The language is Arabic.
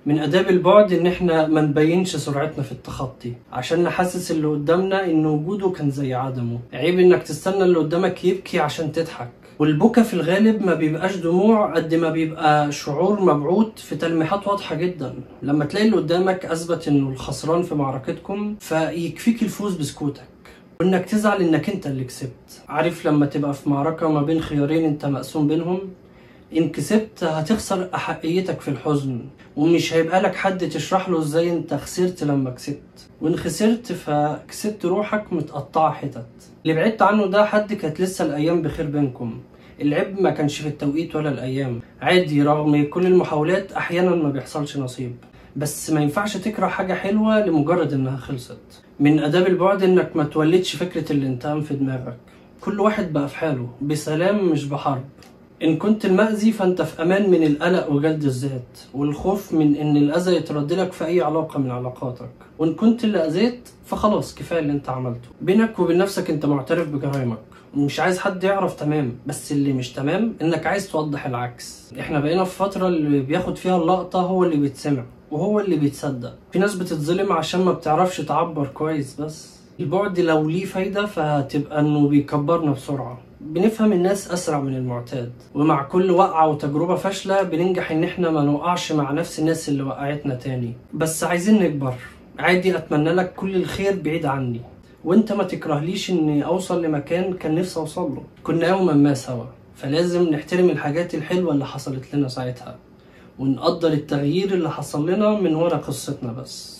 من آداب البعد إن إحنا ما نبينش سرعتنا في التخطي عشان نحسس اللي قدامنا إن وجوده كان زي عدمه. عيب إنك تستنى اللي قدامك يبكي عشان تضحك، والبكا في الغالب ما بيبقاش دموع قد ما بيبقى شعور مبعوث في تلميحات واضحة جدا. لما تلاقي اللي قدامك أثبت إنه الخسران في معركتكم فيكفيك الفوز بسكوتك، وإنك تزعل إنك أنت اللي كسبت. عارف لما تبقى في معركة ما بين خيارين أنت مقسوم بينهم، إن كسبت هتخسر أحقيتك في الحزن، ومش هيبقى لك حد تشرح له إزاي أنت خسرت لما كسبت، وإن خسرت فكسبت روحك متقطعة حتت. اللي بعدت عنه ده حد كانت لسه الأيام بخير بينكم. العيب ما كانش في التوقيت ولا الأيام، عادي رغم كل المحاولات أحيانا ما بيحصلش نصيب، بس ما ينفعش تكره حاجة حلوة لمجرد إنها خلصت. من آداب البعد إنك ما تولدش فكرة الانتقام في دماغك. كل واحد بقى في حاله بسلام مش بحرب. إن كنت المأذي فأنت في أمان من القلق وجلد الذات والخوف من إن الأذى يتردلك في أي علاقة من علاقاتك، وإن كنت اللي أذيت فخلاص كفاية اللي أنت عملته. بينك وبين نفسك أنت معترف بجرائمك ومش عايز حد يعرف تمام، بس اللي مش تمام إنك عايز توضح العكس. إحنا بقينا في فترة اللي بياخد فيها اللقطة هو اللي بيتسمع وهو اللي بيتصدق. في ناس بتتظلم عشان ما بتعرفش تعبر كويس. بس البعد لو ليه فايدة فهتبقى إنه بيكبرنا بسرعة، بنفهم الناس أسرع من المعتاد، ومع كل وقعة وتجربة فاشلة بننجح إن إحنا ما نوقعش مع نفس الناس اللي وقعتنا تاني. بس عايزين نكبر. عادي أتمنى لك كل الخير بعيد عني، وإنت ما تكرهليش إني أوصل لمكان كان نفسي أوصله. كنا يوما ما سوا، فلازم نحترم الحاجات الحلوة اللي حصلت لنا ساعتها، ونقدر التغيير اللي حصل لنا من ورا قصتنا بس.